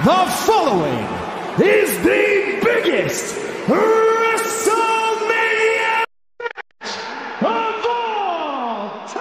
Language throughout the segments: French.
The following is the biggest WrestleMania of all time!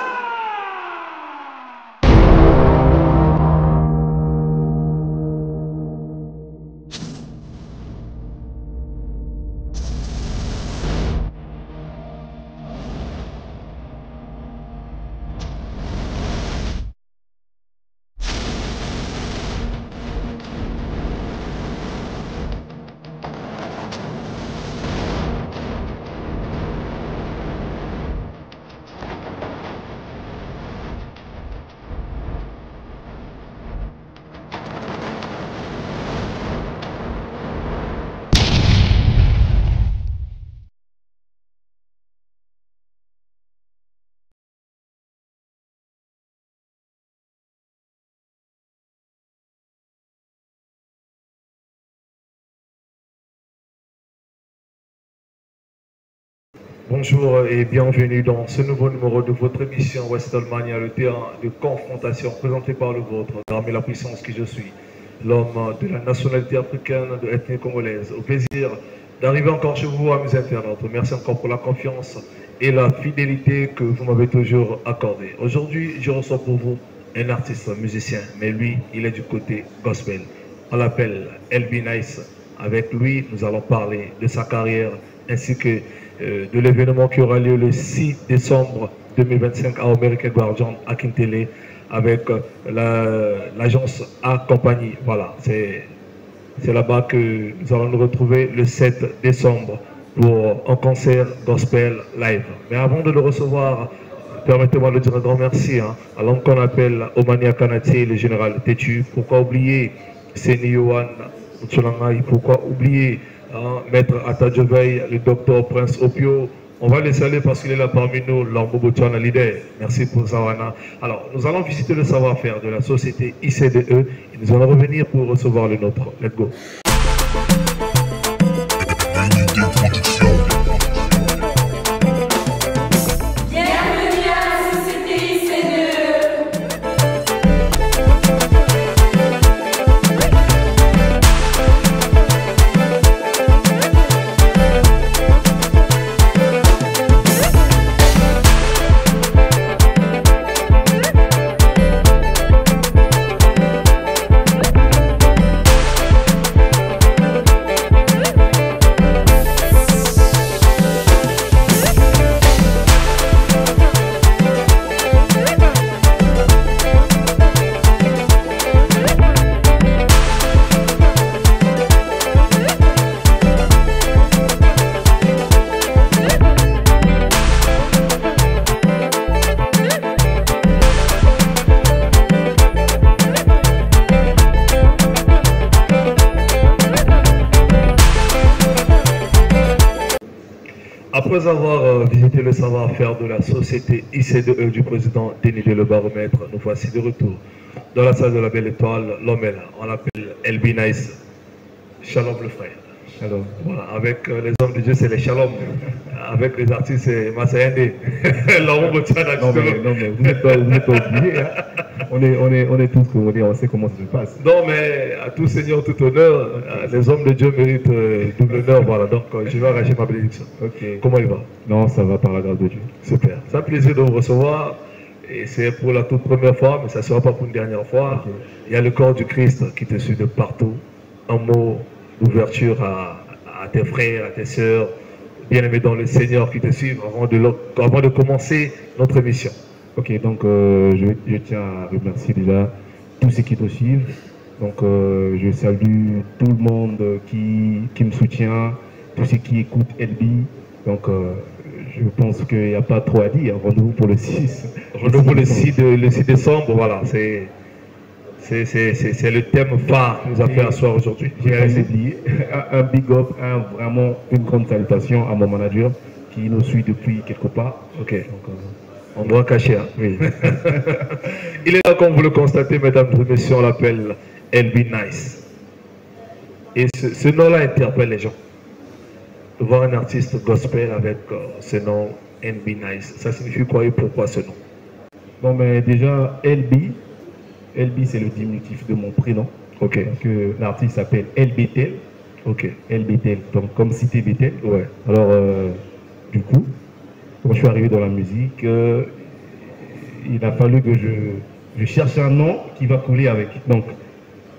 Bonjour et bienvenue dans ce nouveau numéro de votre émission WrestleMania, le terrain de confrontation présenté par le vôtre, l'armée la puissance qui je suis, l'homme de la nationalité africaine, de l'ethnie congolaise. Au plaisir d'arriver encore chez vous, amis internautes. Merci encore pour la confiance et la fidélité que vous m'avez toujours accordée. Aujourd'hui, je reçois pour vous un artiste musicien, mais lui, il est du côté gospel. On l'appelle LB Nice. Avec lui, nous allons parler de sa carrière ainsi que de l'événement qui aura lieu le 6 décembre 2025 à American Guardian à Kintele avec l'agence A Compagnie. Voilà, c'est là-bas que nous allons nous retrouver le 7 décembre pour un concert gospel live. Mais avant de le recevoir, permettez-moi de dire un grand merci à l'homme qu'on appelle Omania Kanati, le général Tétu. Pourquoi oublier Seni Yohan Mutsulangai? Pourquoi oublier Maître Atadjovei, le docteur Prince Opio? On va les saluer parce qu'il est là parmi nous, l'Ormobotuana leader. Merci pour Zawana. Alors, nous allons visiter le savoir-faire de la société ICDE et nous allons revenir pour recevoir le nôtre. Let's go. Après avoir visité le savoir-faire de la société ICDE du président Denis Le Baromètre, nous voici de retour dans la salle de la Belle Étoile. L'homme est là, on l'appelle LB Nice. Shalom le frère. Shalom. Voilà, avec les hommes de Dieu, c'est les shalom. Avec les artistes, c'est Masayende. Non, mais vous n'êtes pas oubliés. Hein. On est tous congolais, on sait comment ça se passe. Non, mais à tout seigneur, tout honneur, les hommes de Dieu méritent double honneur. Voilà, donc je vais arracher ma bénédiction. Okay. Comment il va? Non, ça va par la grâce de Dieu. Super. C'est un plaisir de vous recevoir. Et c'est pour la toute première fois, mais ça ne sera pas pour une dernière fois. Okay. Il y a le corps du Christ qui te suit de partout. Un mot d'ouverture à tes frères, à tes sœurs, bien-aimés dans le Seigneur qui te suivent avant de commencer notre émission. Ok, donc je tiens à remercier déjà tous ceux qui te suivent. Donc je salue tout le monde qui me soutient, tous ceux qui écoutent LB. Donc je pense qu'il n'y a pas trop à dire. Rendez-vous pour le 6. Rendez-vous le 6 décembre, voilà. C'est le thème phare que nous avons fait à soir aujourd'hui. J'ai assez oublié. Un big up, vraiment une grande salutation à mon manager qui nous suit depuis quelque part. Ok. Donc, on doit cacher. Hein. Oui. Il est là, comme vous le constatez, mesdames et messieurs, on l'appelle LB Nice. Et ce nom-là interpelle les gens. Voir un artiste gospel avec ce nom LB Nice, ça signifie quoi et pourquoi ce nom? Bon, mais déjà, LB c'est le diminutif de mon prénom. Ok. Parce que l'artiste s'appelle El Betel. Ok. El Betel, donc comme cité Betel. Ouais. Alors, du coup, quand je suis arrivé dans la musique, il a fallu que je cherche un nom qui va coller avec. Donc,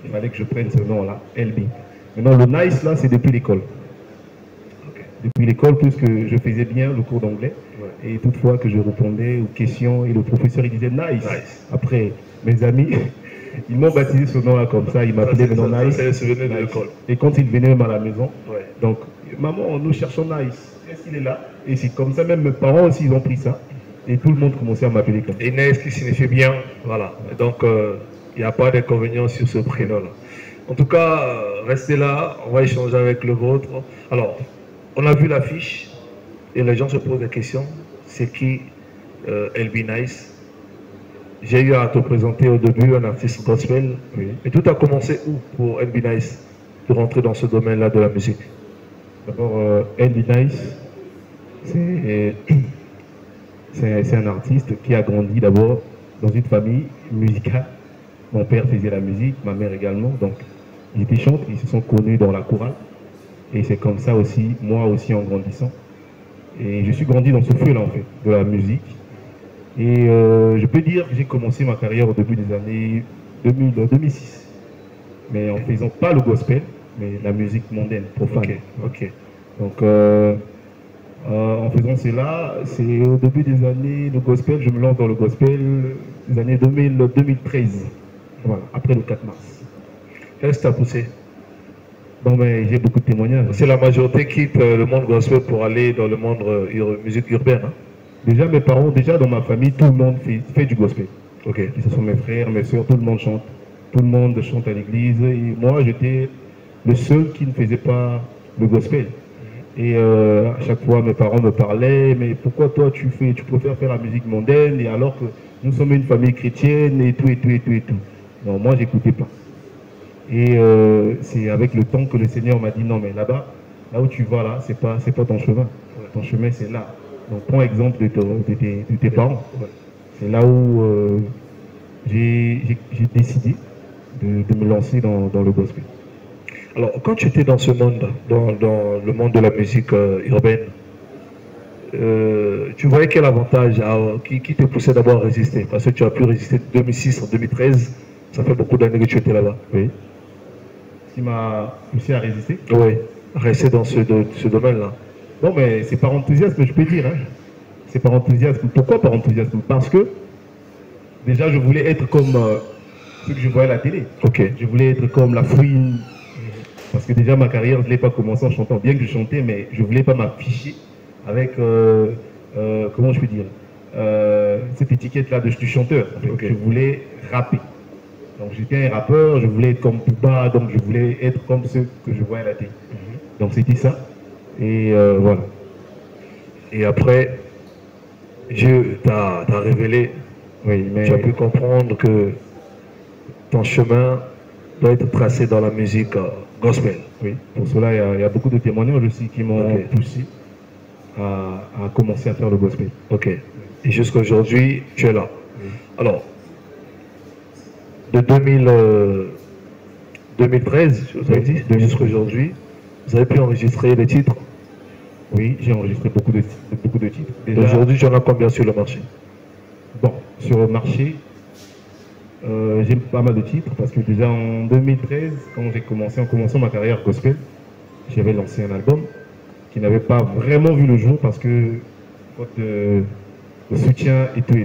il fallait que je prenne ce nom-là, LB. Maintenant, le nice, là, c'est depuis l'école. Ok. Depuis l'école, puisque je faisais bien le cours d'anglais. Ouais. Et toutefois que je répondais aux questions, et le professeur, il disait nice. Nice. Après, mes amis, ils m'ont baptisé ce nom-là comme ça. Ils m'appelaient maintenant nice. C'est le souvenir de Nice. l'école. Et quand ils venaient même à la maison, Ouais. donc, maman, nous cherchons nice. Est-ce qu'il est là? Et c'est comme ça, même mes parents aussi, ils ont pris ça. Et tout le monde commençait à m'appeler comme ça. Et Nice qui signifie bien, voilà. Et donc, il n'y a pas d'inconvénient sur ce prénom-là. En tout cas, restez là, on va échanger avec le vôtre. Alors, on a vu l'affiche et les gens se posent des questions. C'est qui LB Nice? J'ai eu à te présenter au début un artiste gospel. Oui. Et tout a commencé où pour LB Nice de rentrer dans ce domaine-là de la musique? D'abord, LB Nice, c'est un artiste qui a grandi d'abord dans une famille musicale. Mon père faisait la musique, ma mère également. Donc, ils étaient chantres, ils se sont connus dans la chorale. Et c'est comme ça aussi, moi aussi en grandissant. Et je suis grandi dans ce feu-là, en fait, de la musique. Et je peux dire que j'ai commencé ma carrière au début des années 2006. Mais en faisant pas le gospel, mais la musique mondaine, profane. Ok, ok. Donc, en faisant cela, c'est au début des années, le gospel, je me lance dans le gospel des années 2013, voilà, après le 4 mars. Qu'est-ce qui t'a poussé? Bon, mais j'ai beaucoup de témoignages. C'est la majorité qui quitte le monde gospel pour aller dans le monde musique urbaine. Hein? Déjà, mes parents, déjà dans ma famille, tout le monde fait du gospel. Ok. Et ce sont mes frères, mes soeurs, tout le monde chante. Tout le monde chante à l'église. Et moi, j'étais le seul qui ne faisait pas le gospel. Et à chaque fois, mes parents me parlaient, mais pourquoi toi tu préfères faire la musique mondaine, et alors que nous sommes une famille chrétienne, et tout, et tout, et tout, et tout. Non, moi, j'écoutais pas. Et c'est avec le temps que le Seigneur m'a dit, non, mais là-bas, là où tu vas, là, c'est pas ton chemin. Ton chemin, c'est là. Donc, prends exemple de tes parents. C'est là où j'ai décidé de me lancer dans le gospel. Alors, quand tu étais dans ce monde, dans le monde de la musique urbaine, tu voyais quel avantage qui te poussait d'abord à résister? Parce que tu as pu résister de 2006 en 2013, ça fait beaucoup d'années que tu étais là-bas. Oui. Ce qui m'a poussé à résister? Oui, rester dans ce domaine-là. Bon, mais c'est par enthousiasme, je peux dire. Hein. C'est par enthousiasme. Pourquoi par enthousiasme? Parce que déjà, je voulais être comme ceux que je voyais à la télé. Ok. Je voulais être comme la fouine. Parce que déjà, ma carrière, je ne l'ai pas commencé en chantant, bien que je chantais, mais je ne voulais pas m'afficher avec, comment je peux dire, cette étiquette-là du chanteur. En fait. Okay. Je voulais rapper. Donc j'étais un rappeur, je voulais être comme Booba, donc je voulais être comme ceux que je voyais à la télé. Donc c'était ça. Et voilà. Et après, Dieu t'a révélé, oui, mais tu as pu comprendre que ton chemin doit être tracé dans la musique gospel. Oui, pour cela, il y a beaucoup de témoignages aussi qui m'ont poussé à commencer à faire le gospel. Ok. Et jusqu'à aujourd'hui, tu es là. Oui. Alors, de 2013, vous avez dit, jusqu'à aujourd'hui, vous avez pu enregistrer des titres? Oui, j'ai enregistré beaucoup de titres. Aujourd'hui, tu en as combien sur le marché? Bon, sur le marché, j'ai pas mal de titres parce que déjà en 2013, quand j'ai commencé, en commençant ma carrière gospel, j'avais lancé un album qui n'avait pas vraiment vu le jour parce que faute de soutien et tout.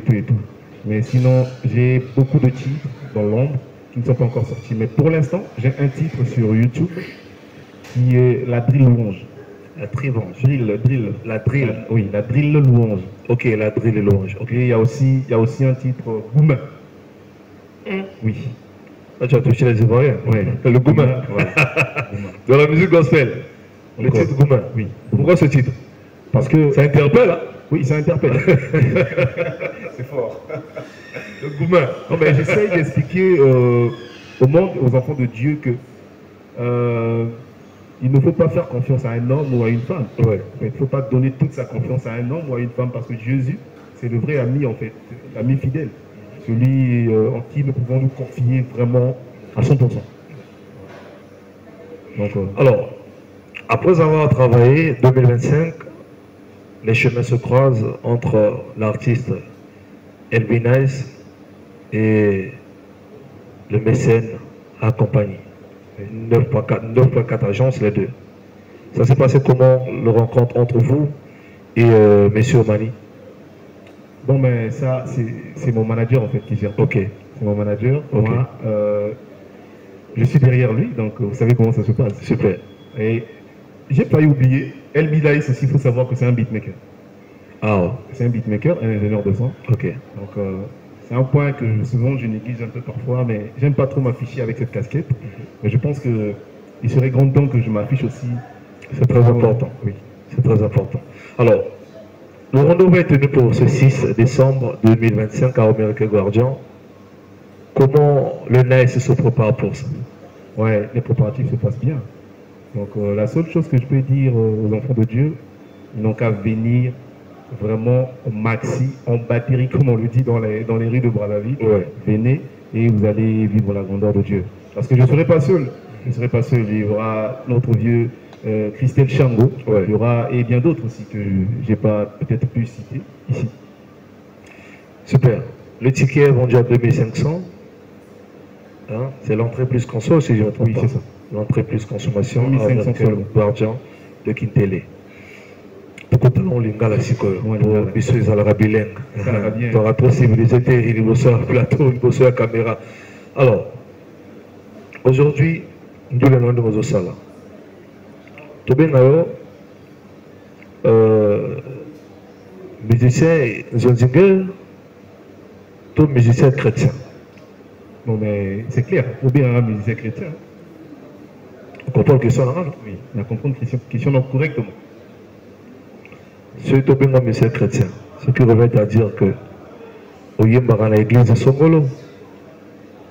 Mais sinon, j'ai beaucoup de titres dans l'ombre qui ne sont pas encore sortis. Mais pour l'instant, j'ai un titre sur YouTube qui est La Drill Louange. La Trivange. Drill. La Drill. Oui, La Drill Louange. Ok, La Drill Louange. Okay. Et il y a aussi un titre Goumin. Oui. Là, tu as touché les Ivoiriens. Oui. Le Goumin. Voilà. Dans la musique gospel. Le titre Goumin. Oui. Pourquoi ce titre? Parce que ça interpelle, hein? Oui, ça interpelle. C'est fort. Le Goumin. Non, mais j'essaye d'expliquer au monde, aux enfants de Dieu que il ne faut pas faire confiance à un homme ou à une femme. Ouais. Il ne faut pas donner toute sa confiance à un homme ou à une femme parce que Jésus, c'est le vrai ami en fait, l'ami fidèle. Celui en qui nous pouvons nous confier vraiment à 100%. Donc, Alors, après avoir travaillé 2025, les chemins se croisent entre l'artiste LB Nice et le mécène accompagné. 9.4 agences, les deux. Ça s'est passé comment, le rencontre entre vous et Monsieur Omani? bon, mais ça, c'est mon manager en fait qui gère. Ok. C'est mon manager. Ok. Moi, je suis derrière lui, donc vous savez comment ça se passe. Super. Et j'ai failli oublier, LB Nice aussi, il faut savoir que c'est un beatmaker. Ah, ouais. C'est un beatmaker, un ingénieur de son. Ok. Donc, c'est un point que souvent je néglige un peu parfois, mais j'aime pas trop m'afficher avec cette casquette. Mais je pense qu'il serait grand temps que je m'affiche aussi. C'est très important. Oui. C'est très important. Alors, le rendez-vous est tenu pour ce 6 décembre 2025 à Omerique Guardian. Comment le Nice se prépare pour ça? Ouais, les préparatifs se passent bien. Donc, la seule chose que je peux dire aux enfants de Dieu, ils n'ont qu'à venir vraiment au maxi, en batterie, comme on le dit dans les rues de Brazzaville. Ouais. Venez et vous allez vivre la grandeur de Dieu. Parce que je ne serai pas seul. Je ne serai pas seul. Il y aura notre vieux Christelle Chango. Ouais. Il y aura et bien d'autres aussi que je n'ai pas peut-être pu citer ici. Super. Le ticket est vendu à 2500. Hein? C'est l'entrée plus conso, si je ne me trompe Oui, pas. c'est ça. L'entrée plus consommation à 2500 Omerique seulement. Guardian de Kintele. Pourquoi talons lingala sikoyo? Ouais, lingala. Biso ezalaka bilingue. Ezalaka bien. Tu auras trop civilisé, il bosse à plateau, il bosse à caméra. Alors, aujourd'hui, nous le nom de nos sala. Tobengayo, musicien Zonzinger, tout musicien chrétien. Bon, mais c'est clair. Ou bien un musicien chrétien. On comprend la question là, non? Oui, on a compris une question donc correctement. C'est Tobenga musicien chrétien. Ce qui revient à dire que Oyembara na l'église de Songolo.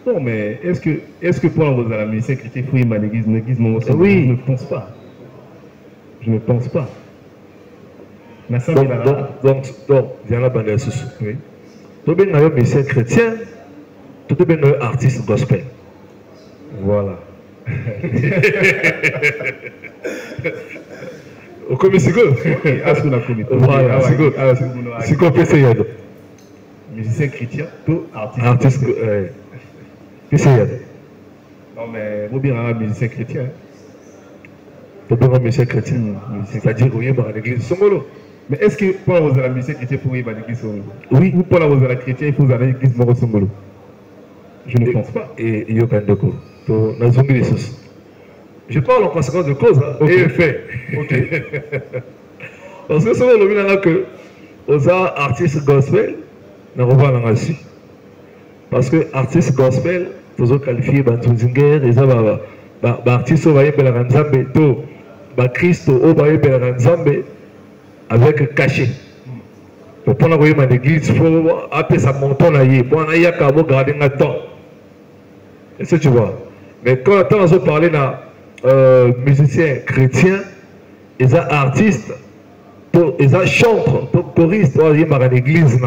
Non, mais est-ce que pour la musicien chrétien, il faut y aller à l'église Oui. Je ne pense pas. Je ne pense pas. Donc, viens là, bande sous. Oui. Tu es un musicien chrétien, tu es un artiste gospel. Voilà. Au commis c'est quoi? Voilà, c'est quoi c'est ça? Musicien chrétien, tout Artiste qu'est-ce que c'est? Non, mais vous bien un musicien chrétien. Tu es un musicien chrétien. C'est-à-dire qu'il y a l'église Songolo. Mais est-ce que pour la musique chrétienne, il faut y aller à l'église Songolo? Oui. Ou pour la chrétienne, il faut aller à l'église Moro Songolo? Je ne pense pas. Et il y a un de je parle en conséquence de cause et effet. Ok. Parce que souvent, on a que aux artistes gospel, on va pas aussi. Parce que artistes gospel, ils sont qualifiés Bantuzinger, ils ont artistes qui ont la Nzambe, to Christ au la Nzambe avec cachet. Pour prendre l'église, il faut appeler ça montant là, pour en aller à garder un temps. Est-ce que tu vois? Mais quand on a parlé de musiciens chrétiens, ils sont artistes, ils sont chantres, choristes, ils sont dans l'église,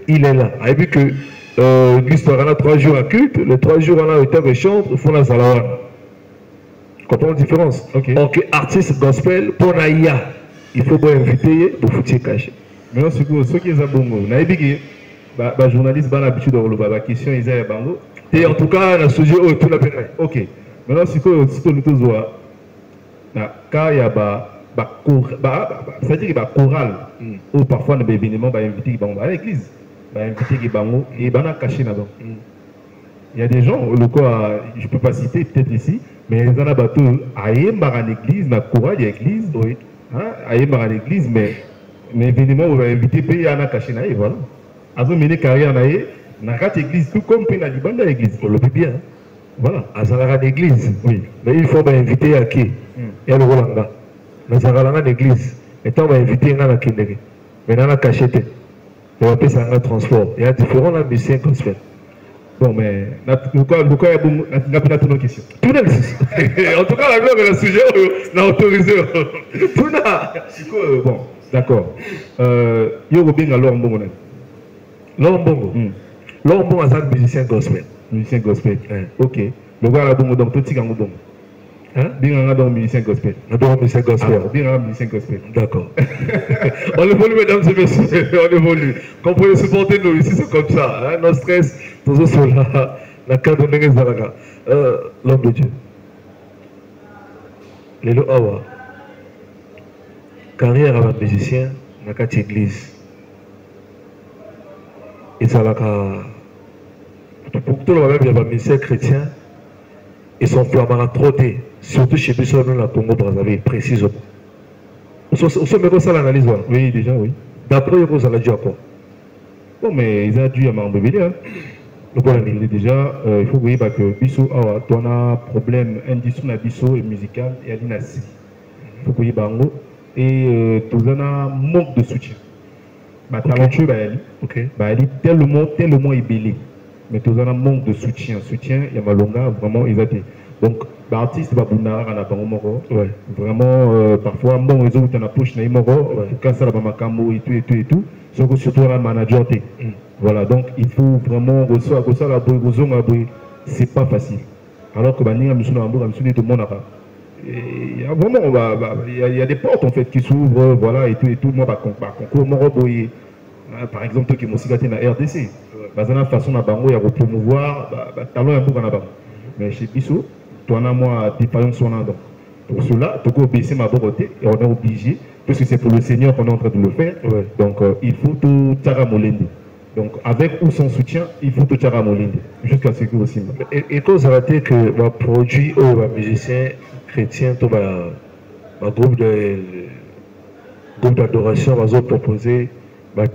il est là. Il a vu que l'église a 3 jours à culte, les 3 jours on a été de chantre, il faut la salawan. Tu comprends la différence? Ok. Donc, artiste gospel, pour Naïa, il faut pas inviter pour foutre caché. Mais ce qui est bon, les journalistes ont l'habitude de la question, ils ont bango. Et en tout cas, le sujet est tout la peine. Ok. Maintenant, ce que nous tous voyons, quand il y a c'est-à-dire qu'il y a chorale, ou parfois on a des événements, à l'église, invité bango et ils ont caché là-dedans. Il y a des gens, je ne peux pas citer peut-être ici, mais ils ont un bateau à l'église, dans la chorale de l'église, à l'église, mais événement, on va inviter pays à caché là, voilà. Ils ont mené carrière dans l'église, tout comme dans l'église. On le dit bien. Voilà. À l'église. Oui. Mais il faut inviter à qui? Et le Rolanda. Dans l'église. Et on va inviter à qui? Mais on a caché. On va appeler ça un transport. Il y a différents musiciens qu'on se fait. Bon, mais pourquoi il y a pas de questions? Tout le monde. En tout cas, la gloire est le sujet, on a autorisé. Tout le monde. Bon, d'accord. Il y a bien alors un bon Lombongo. Lombongo est un musicien gospel. Musicien gospel. Ok. Le gars là, donc tout est en bon. Hein? Bien dans musicien gospel. Dans musicien gospel. Bien dans musicien gospel. D'accord. On évolue, mesdames et messieurs. On évolue. Comme vous pouvez supporter nous ici, c'est comme ça. Hein? No stress. Tous sur la cadre de Zalaga. L'homme de Dieu. Lélo Awa. Carrière avec musicien dans la église. Et ça là, pour tout le monde, il y a des musiciens chrétiens. Ils sont flammants à trotter. Surtout chez Bissau, dans la Congo-Brazzaville, précisément. Vous savez ça l'analyse? Oui, déjà, oui. D'après vous, ça l'a dit à quoi? Bon, mais ils ont dû à m'embêter. Hein. Donc, déjà, il faut voir que Bissau a un problème industrie Bissau et musical et à l'inassi. Il faut voir bango et tout un manque de soutien. Bah, talentueux, bah, il est tellement ébélé. Mais tout un manque de soutien. Soutien, il y a Malonga, vraiment, ils ont été. Donc, l'artiste va bounar à la bango. Vraiment, parfois, bon, ils ont une approche na imoro, quand ça va makambo et tout. Surtout un manager. Voilà, donc il faut vraiment recevoir la boue, c'est pas facile. Alors que Bani a mis tout le monde il y a vraiment, il y a des portes en fait qui s'ouvrent, voilà, et tout. Moi, par exemple, qui m'ont signaté dans la RDC. Dans la façon de promouvoir, talent un peu dans la banque. Mais chez Bissau, tu as moi défaillance sur l'endroit. Pour cela, tu peux baisser ma beauté et on est obligé, parce que c'est pour le Seigneur qu'on est en train de le faire. Ouais. Donc, il faut tout Tcharamolende. Donc, avec ou sans soutien, il faut tout Tcharamolende. Jusqu'à ce que aussi. Et quand vous avez que ma produit ou ma musicien chrétien, tout ma groupe d'adoration va proposer.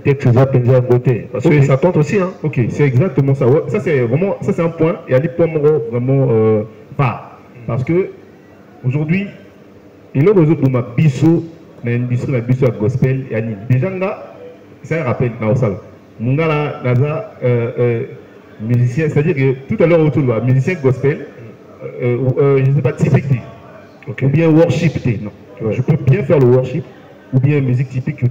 Texte à côté. Parce que ça compte aussi. Hein. Ok, c'est exactement ça. Ouais, ça c'est un point. Il y a des points vraiment pas. Parce que aujourd'hui, il y a des autres ma biso, l'industrie la biso à gospel et anime. Déjà là, ça rappelle dans le salle. Mon gars là, Naza, musicien, c'est-à-dire que tout à l'heure autour de musicien gospel, je ne sais pas typique, ou bien worship, non. Je peux bien faire le worship. Ou bien musique typique que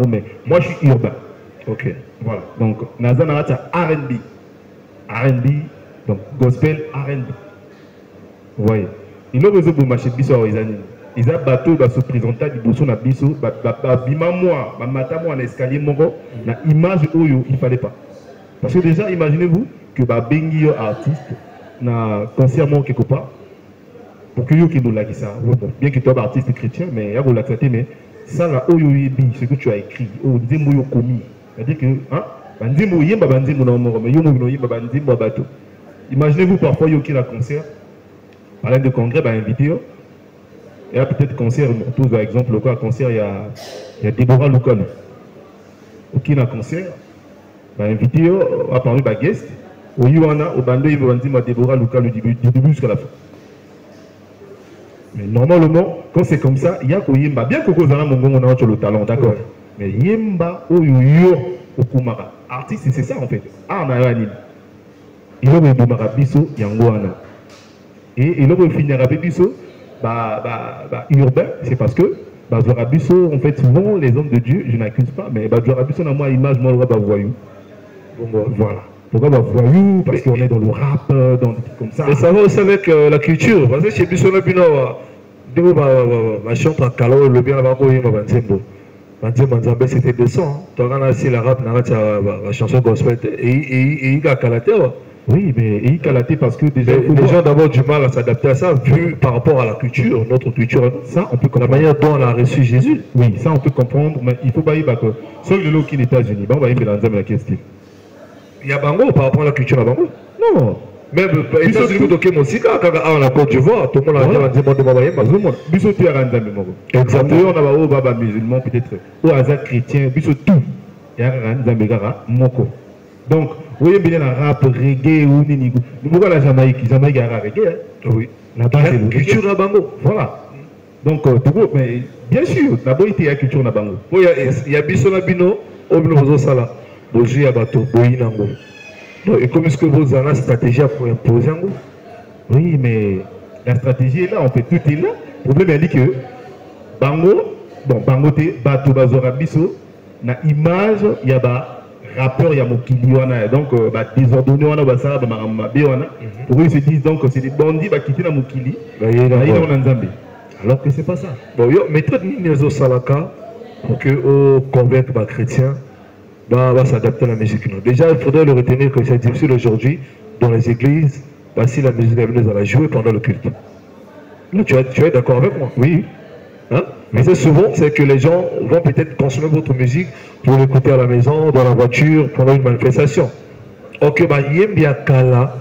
mais moi je suis urbain. Ok. Voilà. Donc, Naza Narata R&B. R&B, donc gospel R&B. Vous voyez. Il a besoin de marcher biso à Oizani. Ils ont bateau se présenter du bousson à biso, bima moi, mata moi en escalier mongo, na image oyo il fallait pas. Parce que déjà imaginez-vous que bengi artiste na concert mon quelque part. Pour que vous qui nous l'a ça, bien que tu sois artiste chrétien, mais il y a l'accepter, mais ça là, ce que tu as écrit, commis. C'est-à-dire que, imaginez-vous parfois, il y a un concert, parlant de congrès, invité, il y a peut-être concert, par exemple, le concert, il y a Déborah Lucon. Qui a un concert, invité, a parlé de guest, au Yuana, au Bando, il va dire Déborah Lucon du début jusqu'à la fin. Mais normalement, quand c'est comme ça, il y a Yemba. Bien que vous avez le talent, d'accord. Mais Yemba, Oyo, Okumara. Artiste, c'est ça en fait. Ah, il a eu Bisso, Yangoana. Et il a finir avec Bisso, urbain, c'est parce que Bisso, en fait, souvent, les hommes de Dieu, je n'accuse pas, mais Bisso, dans ma image, moi, je voyou. Voilà. Pourquoi voyou? Parce qu'on est dans le rap, dans des trucs comme ça. Mais ça va aussi avec la culture. Parce que chez Bissau, ma chanson en calor, le bien là-bas, c'était des sons. Tu as aussi la rap, la chanson gospel, et il a calaté. Oui, mais il calaté parce que déjà. Les gens d'abord du mal à s'adapter à ça, vu par rapport à la culture, notre culture. Ça, on peut comprendre. La manière dont on a reçu Jésus. Oui, ça, on peut comprendre, mais il faut pas y aller que. Seul le lot qui est aux États-Unis, on va y aller dans la question. Il y a Bango par rapport à la culture à Bango? Non. Même les États-Unis, quand on a la Côte d'Ivoire, tout le monde a dit que Bissau tu as rendu exactement. On a des musulmans peut-être. Ou hasard chrétien, Bissau tout. Il y a rendu moko. Donc, vous voyez bien la rap, reggae ou nini. Pourquoi la Jamaïque a reggae? Oui. Là-bas, c'est la culture à Bango. Voilà. Donc, mais bien sûr, d'abord, il y a la culture à Bango. Il y a Bissau Nabino, au Bino Sala, Boji Abato, Boyinango. Et comment est-ce que vous avez la stratégie pour imposer en vous? Oui, mais la stratégie est là, en fait, tout est là. Le problème est que Bango, bon, Bango, Bato, Bazora, Bisso, na image, il y a rappeurs il y a Mokili wana donc désordonné wana basala ba mabe wana pour eux ils se disent donc c'est des bandits qui quittent na Mokili ba yena na Nzambe alors que c'est pas ça. Bon yo méthode nini zo salaka pour que au convaincre les chrétiens va s'adapter à la musique. Déjà il faudrait le retenir que c'est difficile aujourd'hui dans les églises si la musique est venue à la jouer pendant le culte. Là tu es d'accord avec moi? Oui. Hein? Mais c'est souvent c'est que les gens vont peut-être consommer votre musique pour l'écouter à la maison, dans la voiture, pendant une manifestation. Ok, bah yembi akala,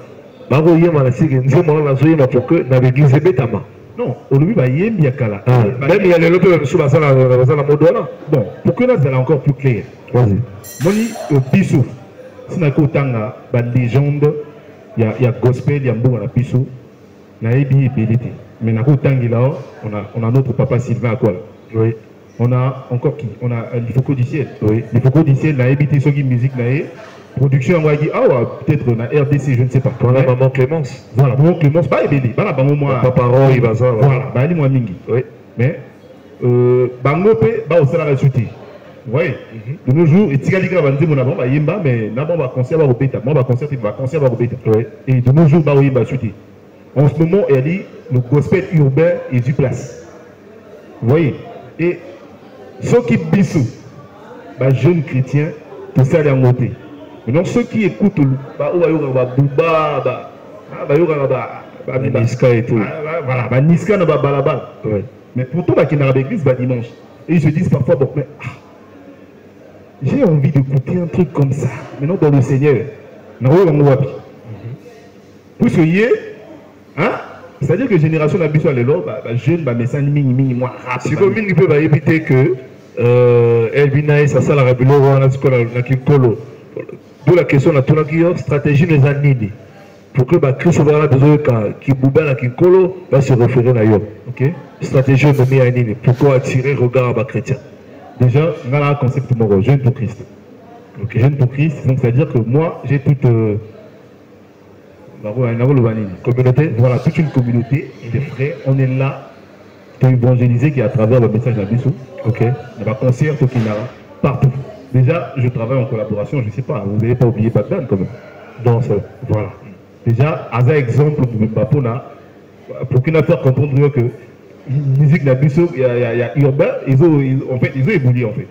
bah vous yemba la sige, nzemo la zoye na pour que na l'église betama. Non, au début bah yembi akala. Même il y a les lobes sur la modona. Bon, pour que là c'est encore plus clair. Vas-y. Moni biso, si na ko tanga ba légende, il y a gospel, il y a mbongo na biso, na ebi belité. Mais na ko tangi là, on a notre papa Sylvain à quoi là. Oui. On a encore qui? On a l'Ifoko du ciel. Oui. L'Ifoko du ciel, la habité sur musique, production, on va dire, peut-être on a RDC, je ne sais pas. On a Maman Clémence. Voilà, Maman Clémence, pas ébélé. Pas la bango moi. Papa Roy, il va ça. Voilà, bah il moi mingi. Oui. Mais, bango pe, bah au salaire sauté. Vous voyez? De nos jours, et Tigalika va dire mon avant, bah yemba, mais d'abord va concert va repéter. Moi, va concert va repéter. Oui. Et de nos jours, bah yemba sauté. En ce moment, elle dit, le gospel urbain est du place. Vous voyez? Et ceux qui bissou, bah, jeunes chrétiens, tout ça est en côté. Maintenant, ceux qui écoutent, bah, Bouba, Niska et tout. Voilà, bah, Niska ne va pas là-bas. Mais pourtant, bah, qui est dans l'église, bah, dimanche. Et ils se disent parfois, bon, mais j'ai envie d'écouter un truc comme ça. Maintenant, dans le Seigneur, puisque hier, hein? C'est-à-dire que génération d'habitude à l'élo, jeune, message mini moi rap. Si vous pouvez éviter que Elbina ça ça la rébellion on a ce qu'on a Kinkolo. D'où la question de la stratégie des années pour que Christ va besoin qui boubelle à Kinkolo va se référer à yo. Ok. Stratégie de mis à nini. Pourquoi attirer regard à chrétien? Déjà, on a un concept moro, jeune pour Christ. Ok. Jeune pour Christ, donc c'est-à-dire que moi j'ai toute communauté, voilà, toute une communauté de frères, on est là pour évangéliser qui est à travers le message d'Abisso. Ok. Il y a un concert qui est partout. Déjà, je travaille en collaboration, je ne sais pas, vous n'avez pas oublié Bagdad quand même. Non, c'est voilà. Déjà, à un exemple de Mbapona, pour qu'une affaire comprendre que la musique d'Abisso, il y a urbain, ils ont évolué en fait.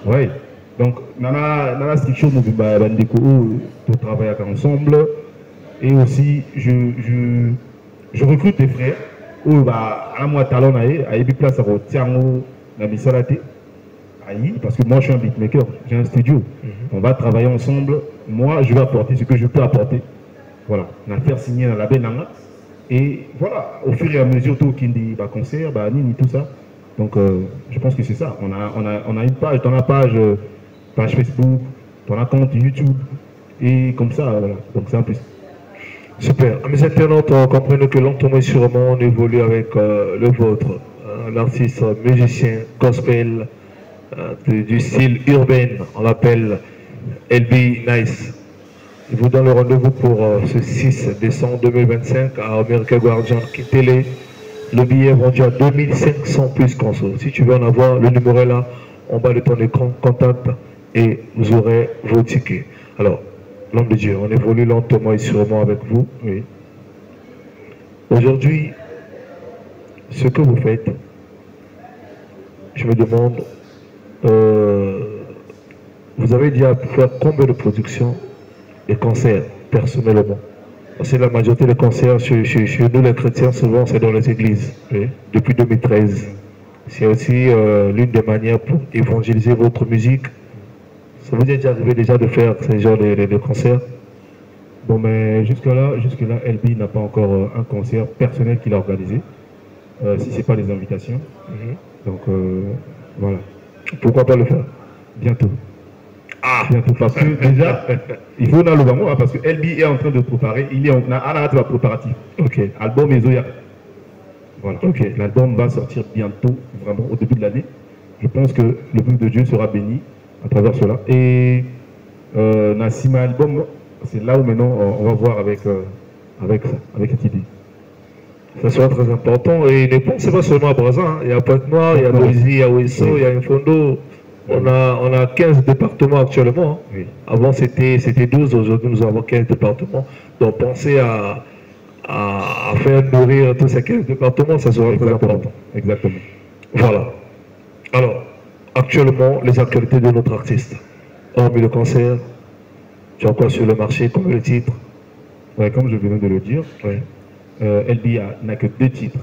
Oui. Donc, nana structure pour travailler ensemble. Et aussi, je recrute des frères. À moi, talon, à Ebi Place, à Tiango, à Missalate. Parce que moi, je suis un beatmaker, j'ai un studio. On va travailler ensemble. Moi, je vais apporter ce que je peux apporter. Voilà. On a fait signer dans la Benanga. Et voilà, au fur et à mesure, tout qui dit concert, Nini, tout ça. Donc, je pense que c'est ça. On a une page, dans la page Facebook, dans la compte YouTube. Et comme ça, voilà. Donc, c'est un peu. Super. Mes internautes, comprenez que lentement et sûrement on évolue avec le vôtre, l'artiste musicien gospel du style urbain, on l'appelle LB Nice. Je vous donne le rendez-vous pour ce 6 décembre 2025 à America Guardian Télé. Le billet vendu à 2500 plus conso. Si tu veux en avoir, le numéro est là, en bas de ton écran, contact et vous aurez vos tickets. Alors, l'homme de Dieu, on évolue lentement et sûrement avec vous. Oui. Aujourd'hui, ce que vous faites, je me demande, vous avez dit à faire combien de productions et concerts personnellement? Parce que la majorité des concerts chez nous les chrétiens, souvent c'est dans les églises, oui, depuis 2013. C'est aussi l'une des manières pour évangéliser votre musique. Ça vous est déjà arrivé déjà de faire ce genre de concerts? Bon, mais jusque-là, LB n'a pas encore un concert personnel qu'il a organisé, si ce n'est pas les invitations. Donc, voilà. Pourquoi pas le faire? Bientôt. Bientôt, parce que déjà, il faut dans le moment, parce que LB est en train de préparer, il est en préparatif. Ok. Album et Zoya. Voilà. Ok. L'album va sortir bientôt, vraiment, au début de l'année. Je pense que le peuple de Dieu sera béni à travers cela. Et Nassima album, c'est là où maintenant on va voir avec cette idée. Ça sera très important. Et ne pensez pas seulement à Brazza, hein. Il y a Pointe-Noire, il y a Boise, il y a Ouesso, il y a Infondo. On a 15 départements actuellement. Hein. Oui. Avant c'était 12, aujourd'hui nous avons 15 départements. Donc pensez à faire nourrir tous ces 15 départements, ça sera très important. Exactement. Voilà. Alors, actuellement, les actualités de notre artiste. Hormis le concert, tu as quoi sur le marché comme le titre? Ouais, comme je venais de le dire, Oui. LB n'a que 2 titres.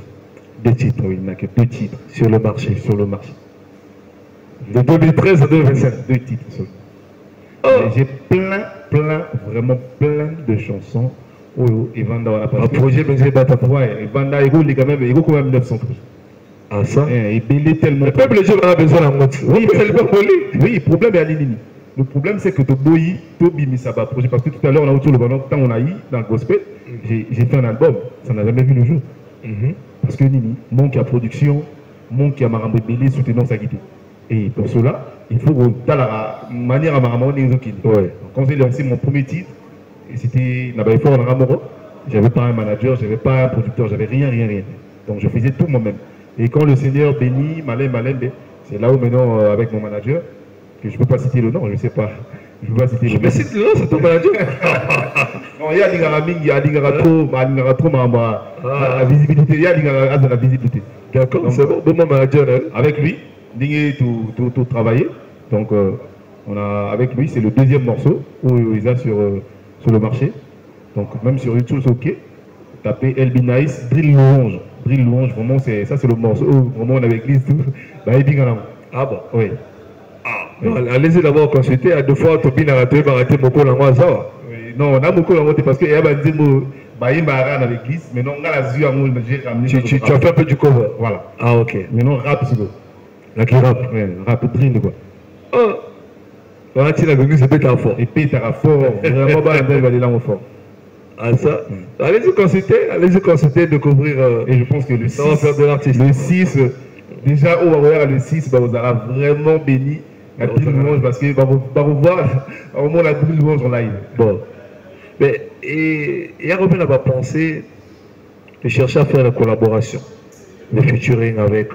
2 titres, Oui, il n'a que 2 titres sur le marché. sur le marché. De 2013 à 2025. 2 titres seulement. Oh. Et j'ai vraiment plein de chansons où Evanda on a pas Un projet, mais j'ai battu. Ouais, Evanda, il roule quand même 900 plus. Ah ça? Et il est tellement. Le peuple, les gens ont besoin d'un mot. Oui, mais c'est pas poli. Oui, le problème est à l'Inini. Le problème, c'est que Toboyi, Tobi Misaba projet, parce que tout à l'heure, on a autour le ballon, quand on a eu dans le gospel, j'ai fait un album, ça n'a jamais vu le jour. Parce que Nini, mon qui a production, mon qui a Marambe Bélé soutenant sa guitare. Et pour cela, il faut que la manière à Marambe Bélé. Quand j'ai lancé mon premier titre, c'était Nabaye Fort Naramoro, j'avais pas un manager, j'avais pas un producteur, j'avais rien. Donc je faisais tout moi-même. Et quand le Seigneur bénit, Malem, c'est là où maintenant, avec mon manager, que je ne peux pas citer le nom, je ne sais pas. Je ne peux pas citer le nom. Mais cite le nom, c'est ton manager. Non, il y a trop la visibilité. Il y a la visibilité. D'accord, c'est bon, bon manager. Avec lui, il tout travaillé. Donc, avec lui, c'est le deuxième morceau où il est sur le marché. Donc, même sur YouTube, c'est OK. Tapez LB Nice, Drill Louange. Drill Louange, vraiment, c'est le morceau où vraiment on avait l'église tout. Ah bon? Oui. Oui. Allez-y d'abord consulter. À 2 fois, Tobi n'a raté beaucoup dans moi, ça va. Non, on a beaucoup raté parce qu'il y a des mots. Il y a dans l'église, mais non, on a la zue à moi, j'ai ramené. Tu as fait un peu du cover. Voilà. Ah, ok. Maintenant, rap, c'est quoi? Là, qui rap? Oui, rap, drill, quoi. Oh! Voilà, tu l'as venu, c'est pétard fort. Et pétard fort. Vraiment, bah, il va aller là, fort. Ah, ça? Allez-y consulter, découvrir. Et je pense que le 6, ça va faire de l'artiste. Le 6, déjà, on va voir le 6, bah, vous allez vraiment béni. La Drill Louange, parce que va revoir vraiment la Drill Louange en live. Bon. Mais, et Robin n'a pas pensé de chercher à faire la collaboration, le featuring avec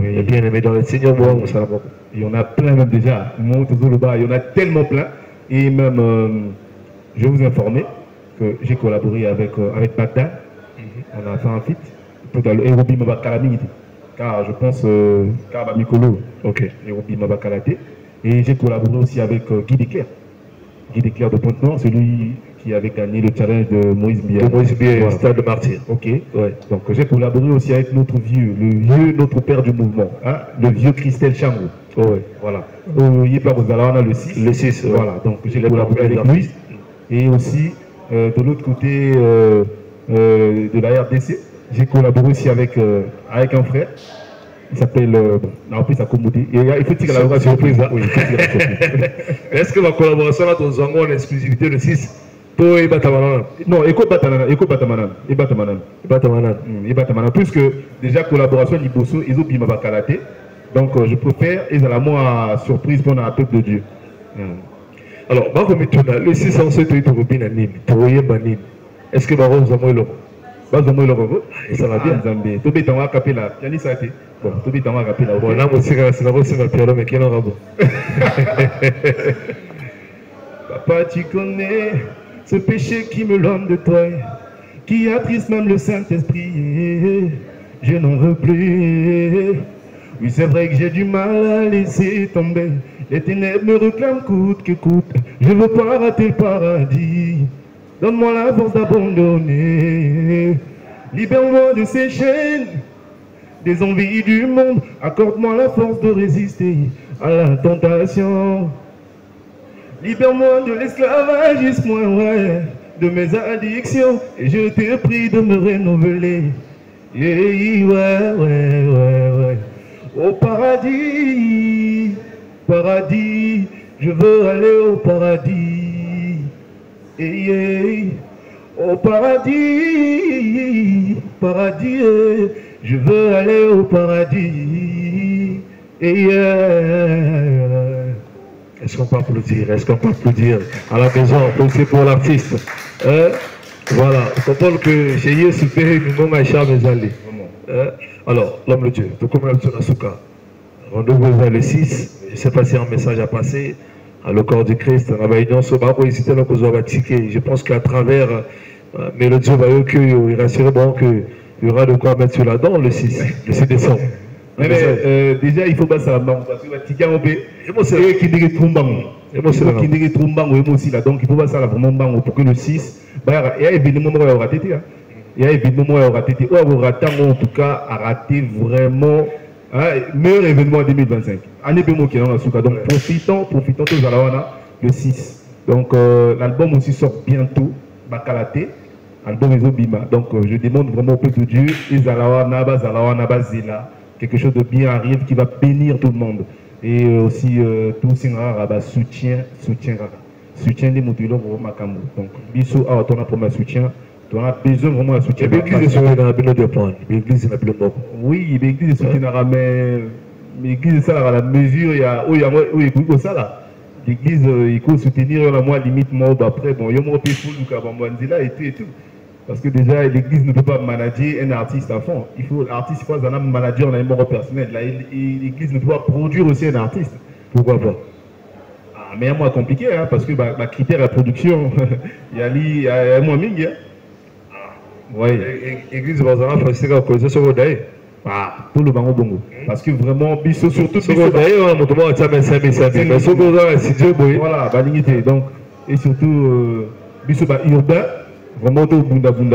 les bien-aimés dans le Seigneur Moua ou ça. Il y en a plein même déjà. Il y en a tellement plein. Et même, je vais vous informer que j'ai collaboré avec Bagdad. On a fait un feat. Et Robi Mabakalami. Car je pense car Mikolo. Ok. Et Robi Mabakalate. Et j'ai collaboré aussi avec Guy Desclerc. Guy Desclerc de Pointe-Noire, celui qui avait gagné le challenge de Moïse Bier. Voilà. Stade de Martyr. Ok. Ouais. Donc j'ai collaboré aussi avec notre vieux, notre père du mouvement, hein, le vieux Christelle Chango. Ouais. Voilà. Il est pas aux Alana le 6. Le 6. Voilà. Donc j'ai collaboré avec lui. Et aussi, de l'autre côté de la RDC, j'ai collaboré aussi avec un frère. Il s'appelle Naopis Akomodi. Et il faut tirer la surprise. Oui, est-ce que la collaboration là, dans Zango en exclusivité le 6 pour Ebatamanan? Non, Eko Batamanan. Puisque déjà collaboration Liboso, ils ont bimé Bakalate. Donc je préfère, ils ont la moi surprise pour un peuple de Dieu. Alors, le 6 en 7 est au Binanim, Banim. Est-ce que Baron Zamoïlo? Et ça va bien, Zambé. Tobi Tama Kapela, Yanni Sate. Bon, Tobi Tama Kapela. Bon, là, c'est la aussi ma pierre, mais qui est en rabo. Papa, tu connais ce péché qui me loin de toi, qui attriste même le Saint-Esprit. Je n'en veux plus. Oui, c'est vrai que j'ai du mal à laisser tomber. Les ténèbres me réclament coûte que coûte. Je ne veux pas rater le paradis. Donne-moi la force d'abandonner. Libère-moi de ces chaînes, des envies du monde. Accorde-moi la force de résister à la tentation. Libère-moi de l'esclavagisme, ouais, de mes addictions. Et je te prie de me renouveler. Yeah, ouais. Au paradis, paradis, je veux aller au paradis. Au paradis, paradis, je veux aller au paradis. Est-ce qu'on peut applaudir? Est-ce qu'on peut applaudir à la maison? C'est pour l'artiste. Voilà, on comprend que chez Yé Soupé, nous avons Aïcha Mezali. Alors, l'homme de Dieu, tout comme l'homme de Nasuka, rendez-vous le 6. je ne sais pas si un message a passé à le corps du Christ. Je pense qu'à travers Mélodie il rassurera qu'il y aura de quoi mettre sur la dent le 6 décembre. Mais déjà, il faut pas ça. Parce que qui dit aussi là, donc il faut pas ça vraiment pour que le 6, il y a évidemment il y aura été. Il y a évidemment il y aura été. En tout cas, a raté vraiment meilleur événement en 2025. Année Bémo qui est dans la souka. Donc profitons tous à la le 6. Donc l'album aussi sort bientôt, Bakalate. Album Bima. Donc je demande vraiment au peuple de Dieu, quelque chose de bien arrive qui va bénir tout le monde. Et aussi tout soutien des moutons pour Makamou. Donc bisous à ton pour ma soutien. Tu as besoin vraiment de soutien. L'église est soutien dans la de prendre. L'église est la de mort. Oui, l'église est soutien dans mais l'église est ça à la mesure il y a où ça là. L'église il faut soutenir la moi limite mort après bon il y a mon peu full du Kabambandila et tout. Parce que déjà, l'église ne peut pas manager un artiste à fond. Il faut l'artiste, il faut un manager dans les morts personnels. L'église ne peut pas produire aussi un artiste. Pourquoi pas? Mais il y a moins compliqué, hein, parce que ma critère de production, il y a moins mingi. Oui. L'église va s'en faire, c'est quoi? C'est sur le day. Tout le bango bongo. Parce que vraiment, surtout sur le day, on a ça, mais sur le day, c'est Dieu, voilà, dignité. Donc, et surtout, urbain. Vraiment tout bunda pour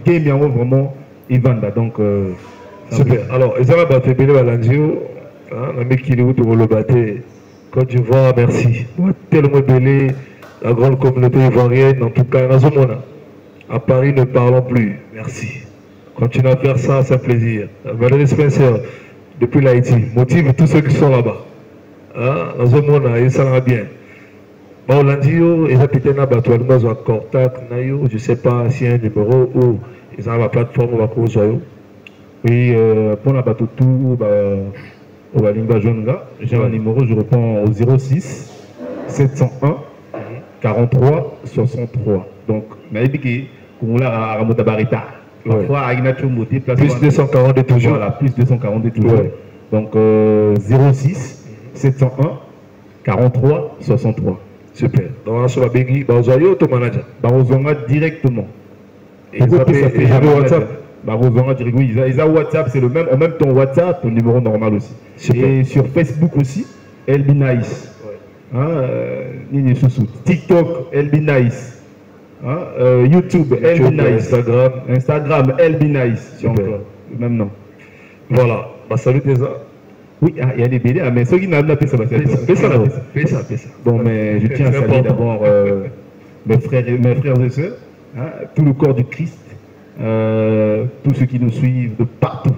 que game vraiment Evanda donc super. Alors ils ont battu Bélé Balandio, la mec qui est où pour le battre Côte d'Ivoire, merci tellement Bélé, la grande communauté ivoirienne en tout cas à Paris ne parlons plus, merci, continuez à faire ça, c'est un plaisir. Valérie Spencer depuis l'Haïti motive tous ceux qui sont là-bas dans ce monde il s'en bien. Bon, Landio, ils ont peut-être un bateau, ils ont un contact, je ne sais pas si y a un numéro ou ils ont la plateforme ou la cause. Oui, pour la bateau tout, au Balinga Jaune, j'ai un numéro, je reprends au 06 701 43 63. Donc, je vais dire que à Ramota Barita. Parfois, à Ignacio Moté, plus 240 toujours. Voilà, plus 240 toujours. Donc, 06 701 43 63. Super. Donc, on va bénir, Barozoyo, ton manager. Barozonga directement. Et ils ont WhatsApp. Barozonga directement. Ils ont WhatsApp, c'est le même. En même temps, WhatsApp, ton numéro normal aussi. Super. Et sur Facebook aussi, Elbi Nice. Nini Soussou. TikTok, Elbi Nice. YouTube, Elbi Nice. Instagram, Elbi Nice. Super. Le même nom. Voilà. Salut déjà. Oui, il y a des BD, mais ceux qui n'ont pas fait ça, fais ça. Bon, mais je tiens à saluer d'abord mes frères et sœurs, tout le corps du Christ, tous ceux qui nous suivent de partout.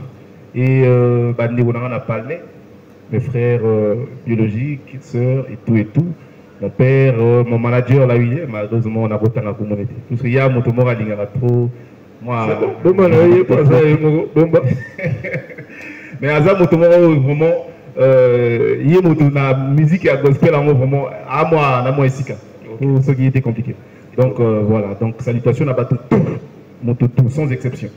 Et on a parlé, mes frères biologiques, sœurs et tout. Mon père, mon manager, là, malheureusement, on a voté dans la communauté. Parce qu'il y a mon tomo à trop. Moi. Mais Azam vraiment il y a musique et gospel vraiment à moi ici pour ce qui était compliqué. Donc voilà, donc salutations à tout sans exception.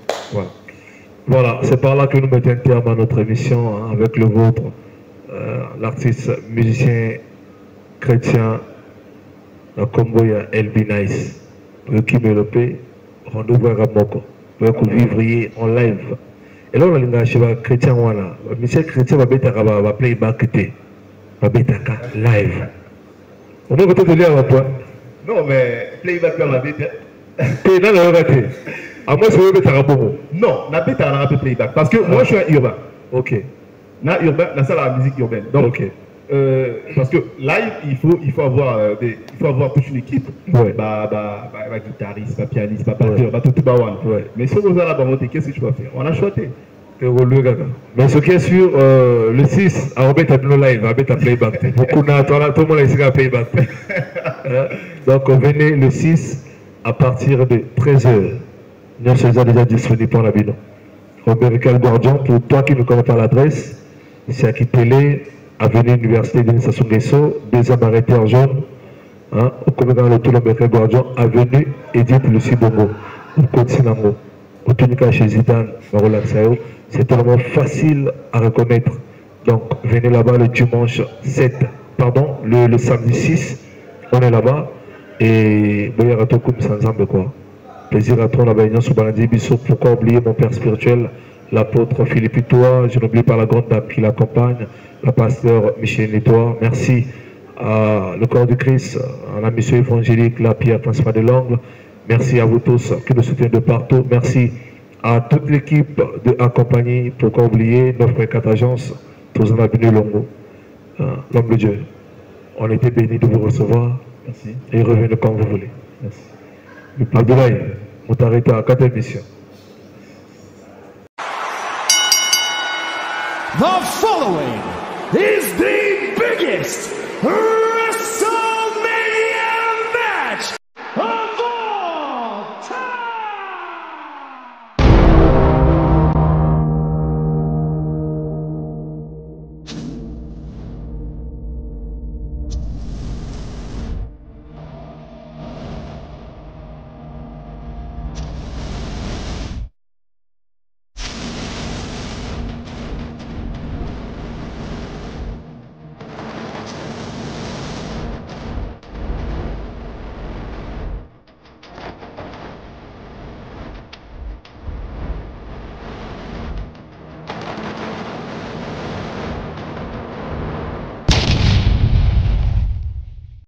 Voilà, c'est par là que nous mettons un terme à notre émission avec le vôtre, l'artiste musicien chrétien le Congo, il y a Elbi Nice, qui me le paie, rendez-vous à Ramoko, pour vivre en live. Et là, on a un chrétien, monsieur chrétien va playback, va live. On va peut-être lire à toi. Non, mais playback, on va bêta. À moi, c'est un peu. Non, on a bêta, on a playback. Parce que moi, je suis un urbain. Ok. Na urbain, la salle à la musique urbaine. Donc, ok. Parce que live, il faut avoir toute une équipe. Ouais. Guitariste, pianiste, batteur, tout bawan. Mais si vous allez là-bas, qu'est-ce que tu vas faire? On a choisi. Mais ce qui est sûr, le 6, on va mettre live, on va mettre playback. Beaucoup tout le monde a ici à playback. Donc, venez le 6 à partir de 13h. Nous sommes déjà disponibles pour la bilan. Robert Gordon, pour toi qui ne connais pas l'adresse, c'est à Kitele, avenue Université de Sassou Nguesso, deuxième arrêté en jaune, au commun dans le tour de Gordon, avenue Edith Lucie Bongo, au Côte-Sinango, au Tunica chez Zidane, c'est tellement facile à reconnaître. Donc, venez là-bas le dimanche 7, pardon, le samedi 6, on est là-bas. Et il y a comme ça ensemble quoi. Plaisir à toi là-bas, pourquoi oublier mon père spirituel, l'apôtre Philippe Itoa, je n'oublie pas la grande dame qui l'accompagne, la pasteur Michel Itoa. Merci à le corps du Christ, à la mission évangélique, la Pierre Principale de l'Angle. Merci à vous tous qui nous soutiennent de partout. Merci à toute l'équipe de la compagnie, pourquoi oublier, 9.4 agences, tous en avenue Longo. L'homme de Dieu, on était bénis de vous recevoir. Merci. Et revenez quand vous voulez. Merci. Abdoulaye, Moutareta, à 4 émissions. The following is the biggest